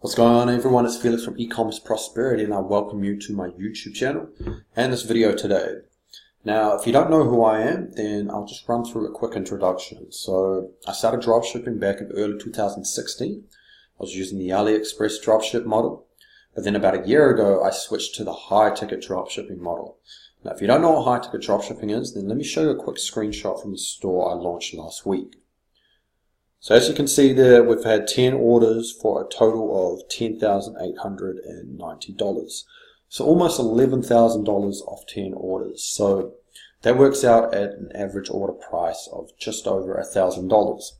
What's going on, everyone? It's Felix from E-commerce Prosperity, and I welcome you to my YouTube channel and this video today. Now, if you don't know who I am, then I'll just run through a quick introduction. So I started dropshipping back in early 2016. I was using the AliExpress dropship model, but then about a year ago I switched to the high-ticket dropshipping model. Now, if you don't know what high-ticket dropshipping is, then let me show you a quick screenshot from the store I launched last week. So as you can see there, we've had 10 orders for a total of $10,890. So almost $11,000 off 10 orders. So that works out at an average order price of just over $1,000.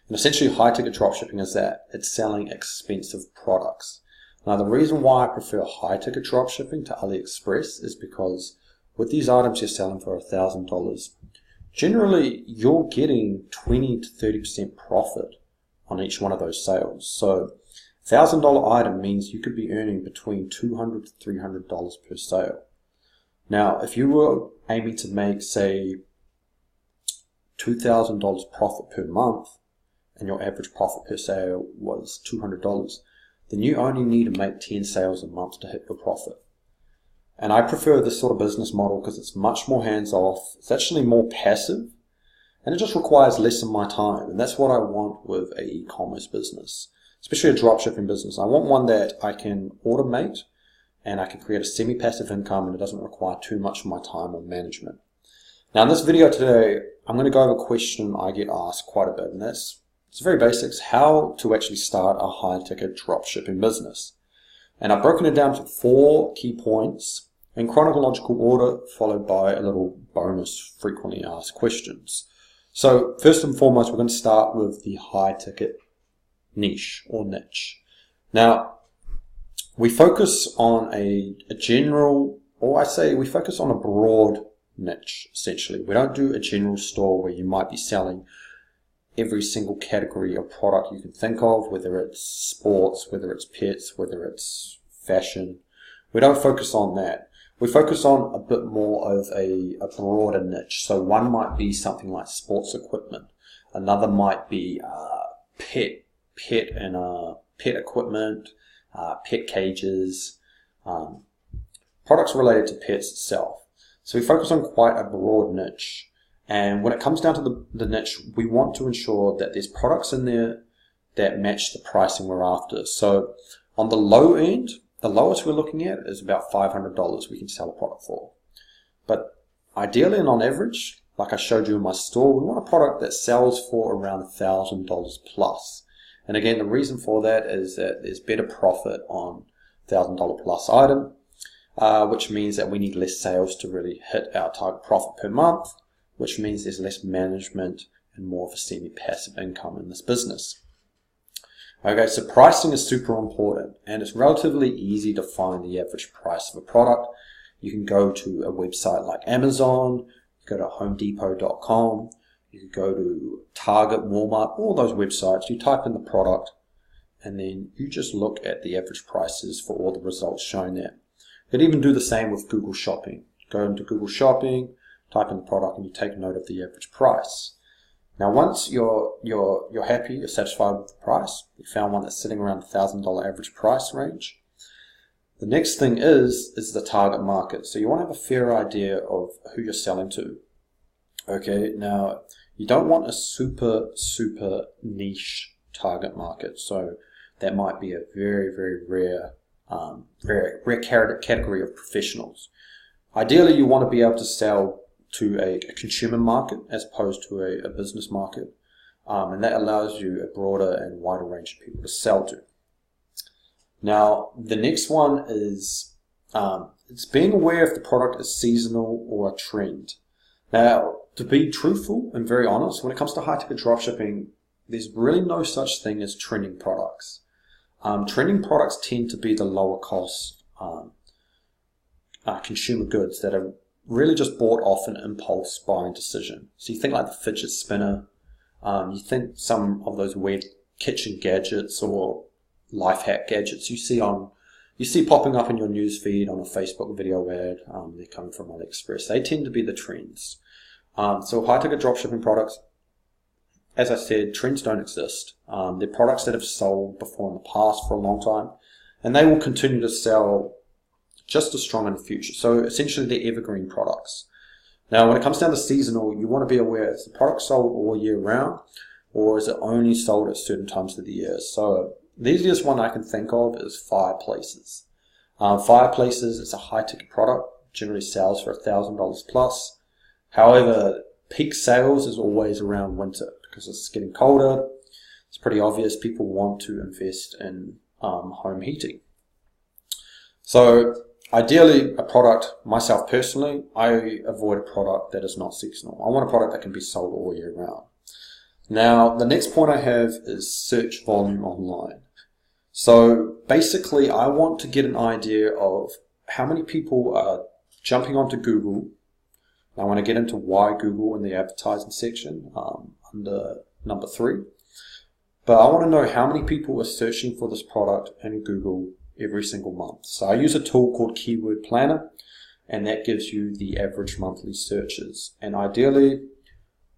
And essentially high-ticket dropshipping is that. It's selling expensive products. Now the reason why I prefer high-ticket dropshipping to AliExpress is because with these items you're selling for $1,000, generally, you're getting 20 to 30% profit on each one of those sales. So, $1,000 item means you could be earning between $200 to $300 per sale. Now, if you were aiming to make, say, $2,000 profit per month, and your average profit per sale was $200, then you only need to make 10 sales a month to hit your profit. And I prefer this sort of business model because it's much more hands-off, it's actually more passive, and it just requires less of my time. And that's what I want with an e-commerce business, especially a dropshipping business. I want one that I can automate and I can create a semi-passive income, and it doesn't require too much of my time or management. Now in this video today, I'm going to go over a question I get asked quite a bit, and it's very basic: how to actually start a high-ticket dropshipping business. And I've broken it down to 4 key points in chronological order, followed by a little bonus frequently asked questions. So first and foremost, we're going to start with the high ticket niche or niche. Now, we focus on a general, or I say we focus on a broad niche, essentially. We don't do a general store where you might be selling every single category of product you can think of, whether it's sports, whether it's pets, whether it's fashion. We don't focus on that. We focus on a bit more of a broader niche. So one might be something like sports equipment. Another might be pet equipment, pet cages, products related to pets itself. So we focus on quite a broad niche. And when it comes down to the niche, we want to ensure that there's products in there that match the pricing we're after. So on the low end, the lowest we're looking at is about $500 we can sell a product for. But ideally and on average, like I showed you in my store, we want a product that sells for around $1,000 plus. And again, the reason for that is that there's better profit on $1,000 plus item, which means that we need less sales to really hit our target profit per month, which means there's less management and more of a semi-passive income in this business. Okay, so pricing is super important, and it's relatively easy to find the average price of a product. You can go to a website like Amazon, you go to homedepot.com, you can go to Target, Walmart, all those websites. You type in the product, and then you just look at the average prices for all the results shown there. You can even do the same with Google Shopping. Go into Google Shopping, type in the product, and you take note of the average price. Now, once you're happy, you're satisfied with the price, you found one that's sitting around the $1,000 average price range. The next thing is the target market. So you want to have a fair idea of who you're selling to. Okay, now you don't want a super niche target market. So that might be a very rare category of professionals. Ideally, you want to be able to sell to a consumer market as opposed to a business market, and that allows you a broader and wider range of people to sell to. Now, the next one is it's being aware if the product is seasonal or a trend. Now, to be truthful and very honest, when it comes to high-ticket dropshipping, there's really no such thing as trending products. Trending products tend to be the lower cost consumer goods that are really just bought off an impulse buying decision. So you think like the fidget spinner, you think some of those weird kitchen gadgets or life hack gadgets you see popping up in your news feed on a Facebook video ad. They're coming from AliExpress. They tend to be the trends. So high-ticket dropshipping products, as I said, trends don't exist. They're products that have sold before in the past for a long time, and they will continue to sell just as strong in the future. So essentially, they're evergreen products. Now, when it comes down to seasonal, you want to be aware, is the product sold all year round, or is it only sold at certain times of the year? So the easiest one I can think of is fireplaces. Fireplaces is a high-ticket product, generally sells for $1,000 plus. However, peak sales is always around winter because it's getting colder. It's pretty obvious people want to invest in home heating. So ideally, a product, myself personally, I avoid a product that is not seasonal. I want a product that can be sold all year round. Now, the next point I have is search volume online. So basically, I want to get an idea of how many people are jumping onto Google. I want to get into why Google in the advertising section under number 3. But I want to know how many people are searching for this product in Google every single month. So I use a tool called Keyword Planner, and that gives you the average monthly searches. And ideally,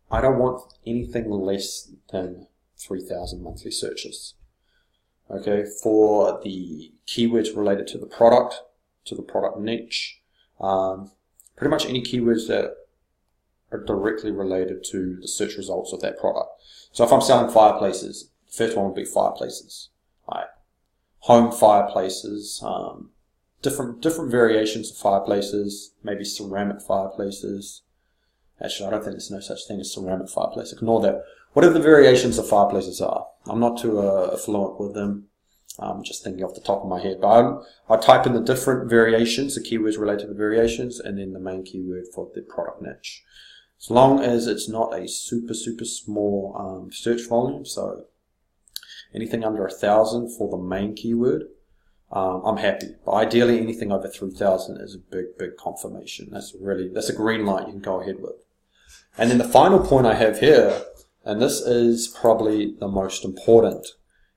I don't want anything less than 3,000 monthly searches. Okay, for the keywords related to the product niche, pretty much any keywords that are directly related to the search results of that product. So if I'm selling fireplaces, the first one would be fireplaces, right? Home fireplaces, different variations of fireplaces, maybe ceramic fireplaces. Actually, I don't think there's no such thing as ceramic fireplace. Ignore that. Whatever the variations of fireplaces are. I'm not too fluent with them. I'm just thinking off the top of my head. But I type in the different variations, the keywords related to the variations, and then the main keyword for the product niche. As long as it's not a super small search volume, so anything under 1,000 for the main keyword, I'm happy. But ideally, anything over 3,000 is a big confirmation. That's a green light you can go ahead with. And then the final point I have here, and this is probably the most important,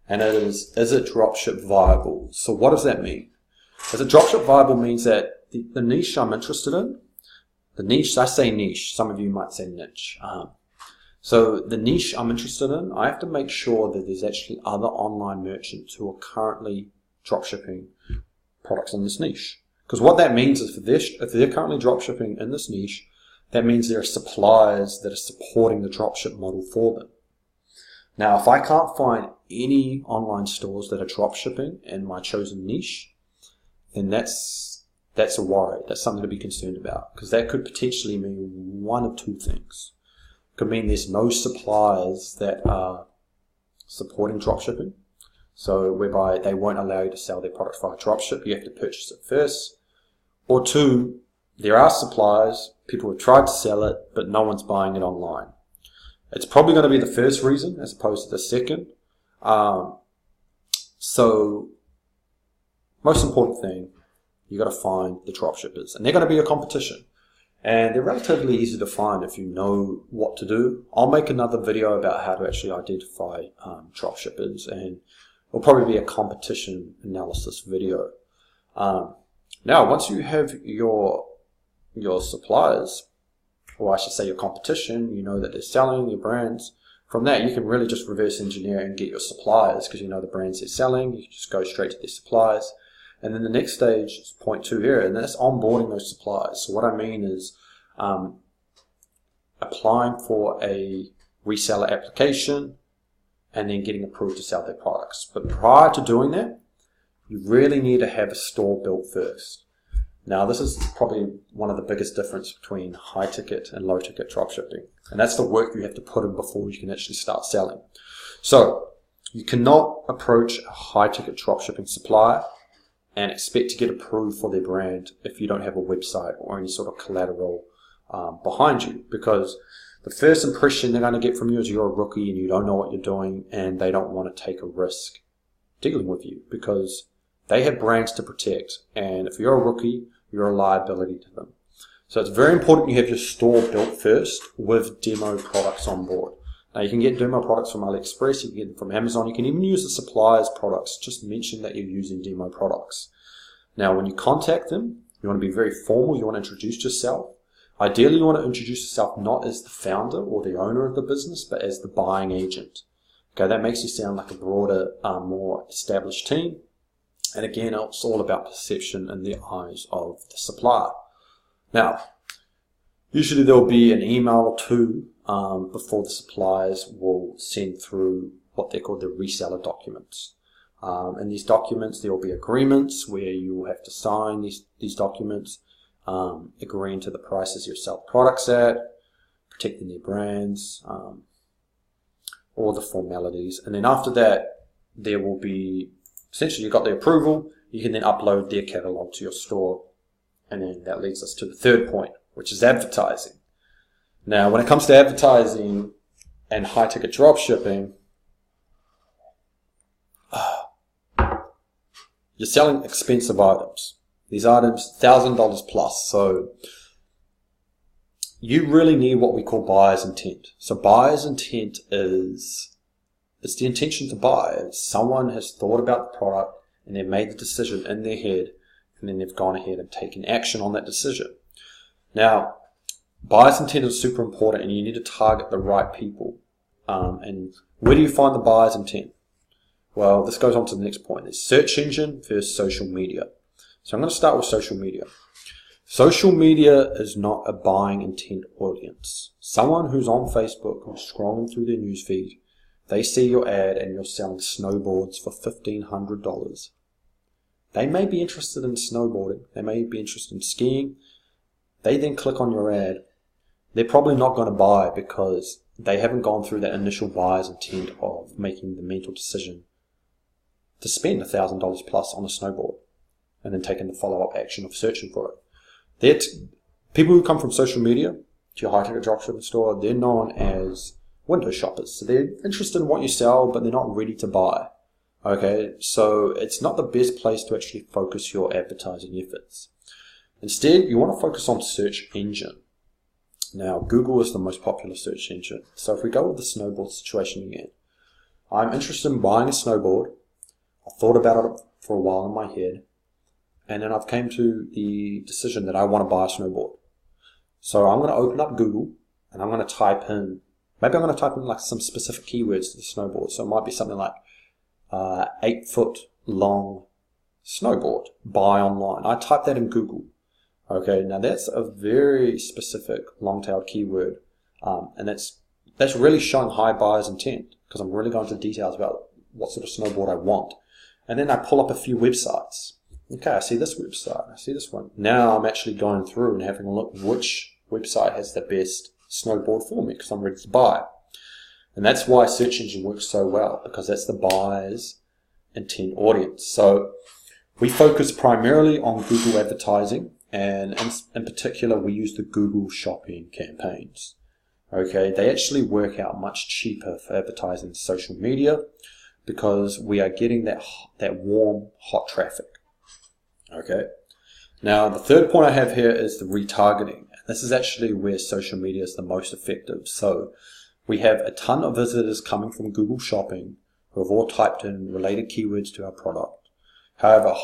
and it is it dropship viable? So what does that mean? Is it dropship viable means that the niche I'm interested in, the niche, I say niche, some of you might say niche. So the niche I'm interested in, I have to make sure that there's actually other online merchants who are currently dropshipping products in this niche. Because what that means is if they're currently dropshipping in this niche, that means there are suppliers that are supporting the dropship model for them. Now, if I can't find any online stores that are dropshipping in my chosen niche, then that's a worry. That's something to be concerned about, because that could potentially mean one of two things. It could mean there's no suppliers that are supporting dropshipping, so whereby they won't allow you to sell their product via dropship. You have to purchase it first. Or 2, there are suppliers, people have tried to sell it, but no one's buying it online. It's probably going to be the first reason as opposed to the second. So, most important thing, you got to find the dropshippers, and they're going to be a competition. And they're relatively easy to find if you know what to do. I'll make another video about how to actually identify dropshippers, and it'll probably be a competition analysis video. Now, once you have your suppliers, or I should say your competition, you know that they're selling your brands. From that, you can really just reverse engineer and get your suppliers, because you know the brands they're selling. You can just go straight to their suppliers. And then the next stage is point 2 here, and that's onboarding those suppliers. So what I mean is applying for a reseller application and then getting approved to sell their products. But prior to doing that, you really need to have a store built first. Now, this is probably one of the biggest difference between high-ticket and low-ticket dropshipping. And that's the work you have to put in before you can actually start selling. So, you cannot approach a high-ticket dropshipping supplier and expect to get approved for their brand if you don't have a website or any sort of collateral behind you. Because the first impression they're going to get from you is you're a rookie and you don't know what you're doing, and they don't want to take a risk dealing with you because they have brands to protect. And if you're a rookie, you're a liability to them. So it's very important you have your store built first with demo products on board. Now, you can get demo products from AliExpress, you can get them from Amazon, you can even use the supplier's products. Just mention that you're using demo products. Now, when you contact them, you want to be very formal, you want to introduce yourself. Ideally, you want to introduce yourself not as the founder or the owner of the business, but as the buying agent. Okay, that makes you sound like a broader, more established team. And again, it's all about perception in the eyes of the supplier. Now, usually there will be an email or two before the suppliers will send through what they call the reseller documents. In these documents, there will be agreements where you will have to sign these documents, agreeing to the prices you sell products at, protecting their brands, all the formalities. And then after that, there will be, essentially you've got the approval, you can then upload their catalog to your store. And then that leads us to the third point, which is advertising. Now, when it comes to advertising and high-ticket dropshipping, you're selling expensive items. These items, $1,000 plus. So you really need what we call buyer's intent. So buyer's intent is, it's the intention to buy. Someone has thought about the product and they've made the decision in their head, and then they've gone ahead and taken action on that decision. Now, buyer's intent is super important, and you need to target the right people. And where do you find the buyer's intent? Well, this goes on to the next point. There's search engine versus social media. So I'm going to start with social media. Social media is not a buying intent audience. Someone who's on Facebook, who's scrolling through their newsfeed, they see your ad and you're selling snowboards for $1,500. They may be interested in snowboarding. They may be interested in skiing. They then click on your ad. They're probably not going to buy because they haven't gone through that initial buyer's intent of making the mental decision to spend $1,000 plus on a snowboard and then taking the follow-up action of searching for it. People who come from social media to your high-ticket dropshipping store, they're known as window shoppers. So they're interested in what you sell, but they're not ready to buy. Okay, so it's not the best place to actually focus your advertising efforts. Instead, you want to focus on search engine. Now, Google is the most popular search engine. So if we go with the snowboard situation again, I'm interested in buying a snowboard. I thought about it for a while in my head, and then I've came to the decision that I want to buy a snowboard. So I'm going to open up Google, and I'm going to type in, maybe I'm going to type in like some specific keywords to the snowboard. So it might be something like 8-foot long snowboard, buy online. I type that in Google. Okay, now that's a very specific long-tailed keyword, and that's really showing high buyer's intent, because I'm really going into details about what sort of snowboard I want. And then I pull up a few websites. Okay, I see this website, I see this one. Now I'm actually going through and having a look which website has the best snowboard for me, because I'm ready to buy. And that's why search engine works so well, because that's the buyer's intent audience. So we focus primarily on Google advertising, and in particular we use the Google shopping campaigns. Okay, they actually work out much cheaper for advertising social media because we are getting that warm, hot traffic. Okay, now the third point I have here is the retargeting. This is actually where social media is the most effective. So we have a ton of visitors coming from Google Shopping who have all typed in related keywords to our product. However,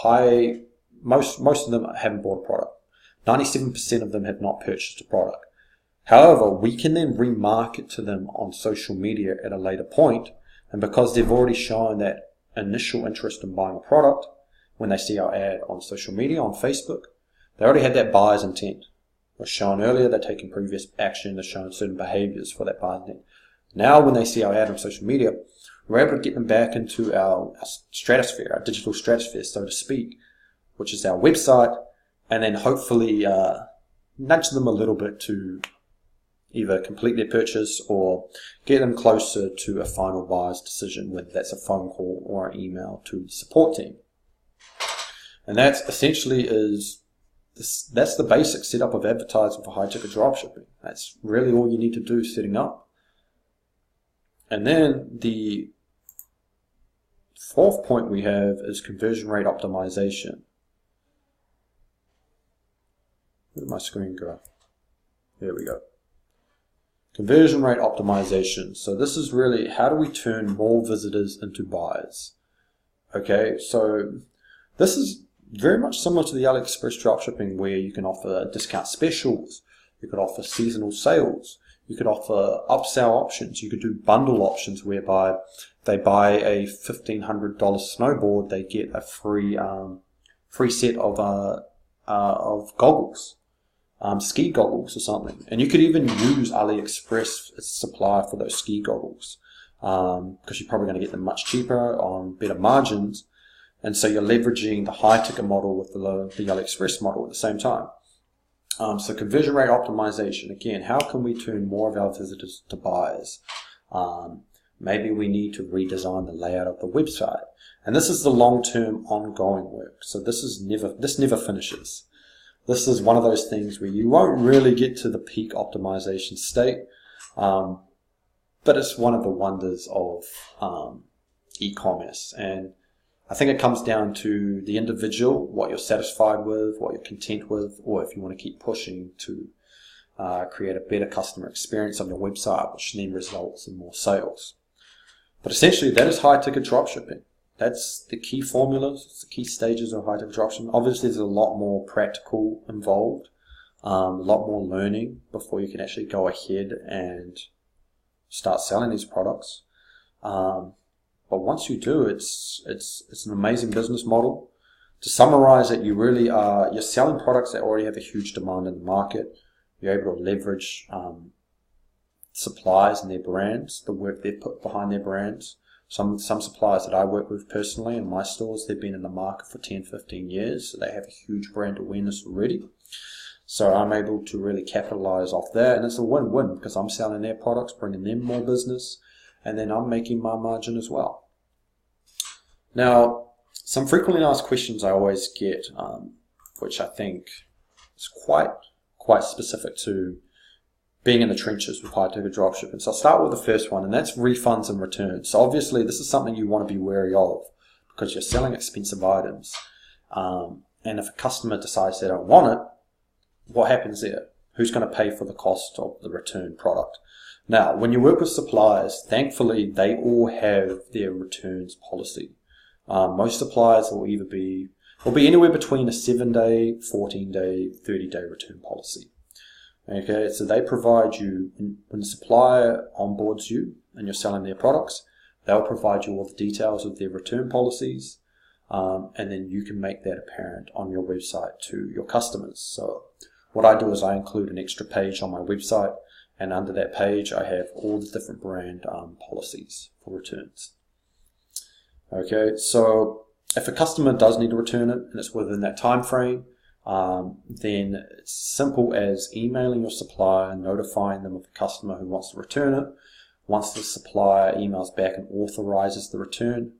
most of them haven't bought a product. 97% of them have not purchased a product. However, we can then remarket to them on social media at a later point, and because they've already shown that initial interest in buying a product, when they see our ad on social media, on Facebook, they already had that buyer's intent. It was shown earlier, they're taking previous action, they're showing certain behaviors for that buyer's intent. Now when they see our ad on social media, we're able to get them back into our stratosphere, our digital stratosphere, so to speak, which is our website, and then hopefully nudge them a little bit to either complete their purchase or get them closer to a final buyer's decision, whether that's a phone call or an email to the support team. And that's essentially that's the basic setup of advertising for high-ticket dropshipping. That's really all you need to do setting up. And then the fourth point we have is conversion rate optimization. Where did my screen go? There we go. Conversion rate optimization. So this is really how do we turn more visitors into buyers? Okay, so this is very much similar to the AliExpress dropshipping, where you can offer discount specials, You could offer seasonal sales. You could offer upsell options. You could do bundle options whereby they buy a $1,500 snowboard, they get a free set of goggles, ski goggles or something. And you could even use AliExpress as a supplier for those ski goggles, because you're probably going to get them much cheaper on better margins. And so you're leveraging the high ticket model with the AliExpress model at the same time. So conversion rate optimization, again, how can we turn more of our visitors to buyers? Maybe we need to redesign the layout of the website. And this is the long-term ongoing work. So this never finishes. This is one of those things where you won't really get to the peak optimization state, but it's one of the wonders of e-commerce. And I think it comes down to the individual, what you're satisfied with, what you're content with, or if you want to keep pushing to create a better customer experience on your website, which then results in more sales. But essentially, that is high-ticket dropshipping. That's the key formulas, it's the key stages of high-ticket dropshipping. Obviously, there's a lot more practical involved, a lot more learning before you can actually go ahead and start selling these products. But once you do, it's an amazing business model. To summarize it, you're selling products that already have a huge demand in the market. You're able to leverage suppliers and their brands, the work they've put behind their brands. Some suppliers that I work with personally in my stores, they've been in the market for 10, 15 years, so they have a huge brand awareness already. So I'm able to really capitalize off that, and it's a win-win because I'm selling their products, bringing them more business, and then I'm making my margin as well. Now, some frequently asked questions I always get, which I think is quite specific to being in the trenches with high-ticket dropshipping. So I'll start with the first one, and that's refunds and returns. So obviously, this is something you want to be wary of because you're selling expensive items. And if a customer decides they don't want it, what happens there? Who's going to pay for the cost of the return product? Now, when you work with suppliers, thankfully, they all have their returns policy. Most suppliers will be anywhere between a 7-day, 14-day, 30-day return policy. Okay, so they provide you, when the supplier onboards you and you're selling their products, they'll provide you all the details of their return policies, and then you can make that apparent on your website to your customers. So what I do is I include an extra page on my website, and under that page I have all the different brand policies for returns. Okay, so if a customer does need to return it and it's within that time frame, then it's simple as emailing your supplier and notifying them of the customer who wants to return it. Once the supplier emails back and authorizes the return,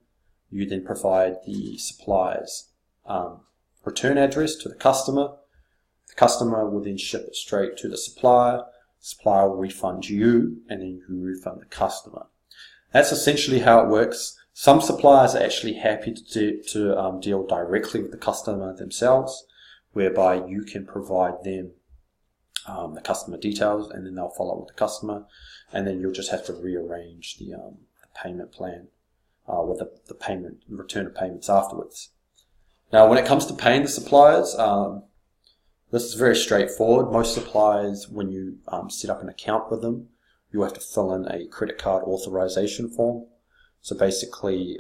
you then provide the supplier's return address to the customer. The customer will then ship it straight to the supplier. The supplier will refund you, and then you refund the customer. That's essentially how it works. Some suppliers are actually happy to deal directly with the customer themselves, whereby you can provide them the customer details, and then they'll follow up with the customer, and then you'll just have to rearrange the payment plan with the payment, return of payments afterwards. Now, when it comes to paying the suppliers, this is very straightforward. Most suppliers, when you set up an account with them, you have to fill in a credit card authorization form. So basically,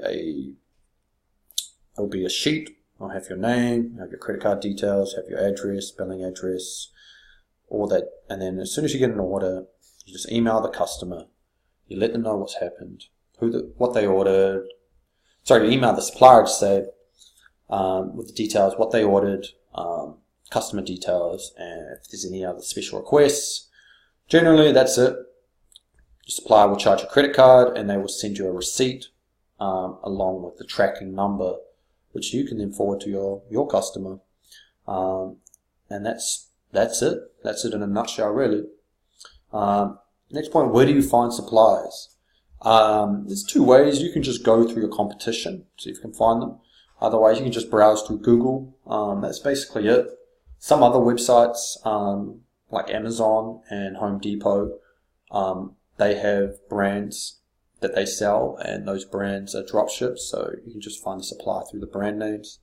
it'll be a sheet. I'll have your name, have your credit card details, have your address, billing address, all that. And then as soon as you get an order, you just email the customer. You let them know what's happened, what they ordered. Sorry, you email the supplier to say with the details, what they ordered, customer details, and if there's any other special requests. Generally, that's it. The supplier will charge a credit card, and they will send you a receipt along with the tracking number, which you can then forward to your customer. And that's it. That's it in a nutshell, really. Next point, where do you find suppliers? There's two ways. You can just go through your competition, see if you can find them. Otherwise, you can just browse through Google. That's basically it. Some other websites, like Amazon and Home Depot, they have brands that they sell, and those brands are dropshipped, so you can just find the supplier through the brand names.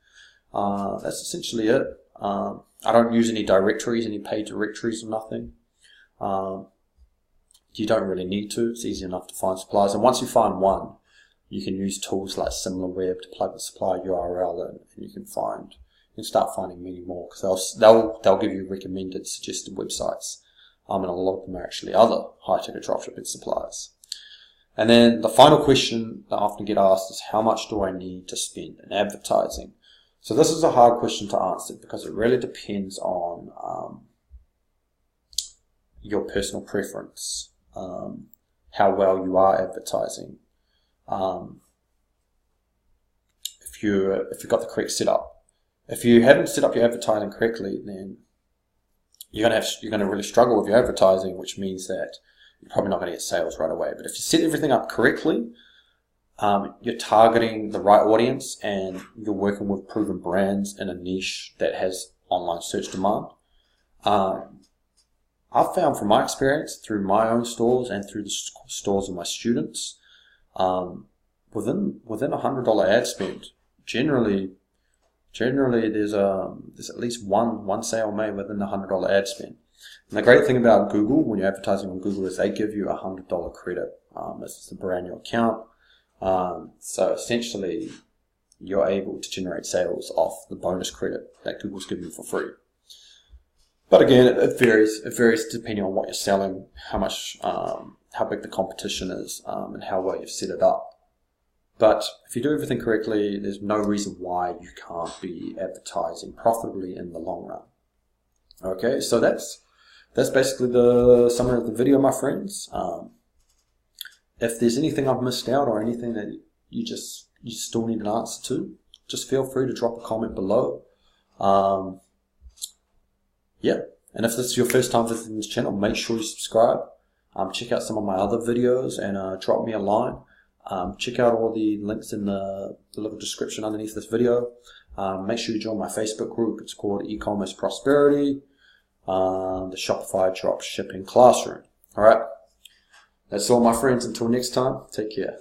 That's essentially it. I don't use any directories, any paid directories or nothing. You don't really need to. It's easy enough to find suppliers. And once you find one, you can use tools like SimilarWeb to plug the supplier URL in, and you can start finding many more, because they'll give you recommended, suggested websites. And a lot of them are actually other high-ticket dropshipping suppliers. And then the final question that I often get asked is, how much do I need to spend in advertising? So this is a hard question to answer, because it really depends on your personal preference, how well you are advertising. If you've got the correct setup. If you haven't set up your advertising correctly, then you're gonna really struggle with your advertising, which means that you're probably not going to get sales right away. But if you set everything up correctly, you're targeting the right audience, and you're working with proven brands in a niche that has online search demand. I've found from my experience through my own stores and through the stores of my students, within $100 ad spend, generally there's at least one sale made within the $100 ad spend. And the great thing about Google, when you're advertising on Google, is they give you a $100 credit. This is a brand new account. So essentially, you're able to generate sales off the bonus credit that Google's giving you for free. But again, it varies. It varies depending on what you're selling, how big the competition is, and how well you've set it up. But if you do everything correctly, there's no reason why you can't be advertising profitably in the long run. Okay, so that's basically the summary of the video, my friends. If there's anything I've missed out, or anything that you still need an answer to, just feel free to drop a comment below. Yeah, and if this is your first time visiting this channel, make sure you subscribe. Check out some of my other videos, and drop me a line. Check out all the links in the little description underneath this video. Make sure you join my Facebook group. It's called E-commerce Prosperity, the Shopify Drop Shipping Classroom. Alright, that's all, my friends. Until next time, take care.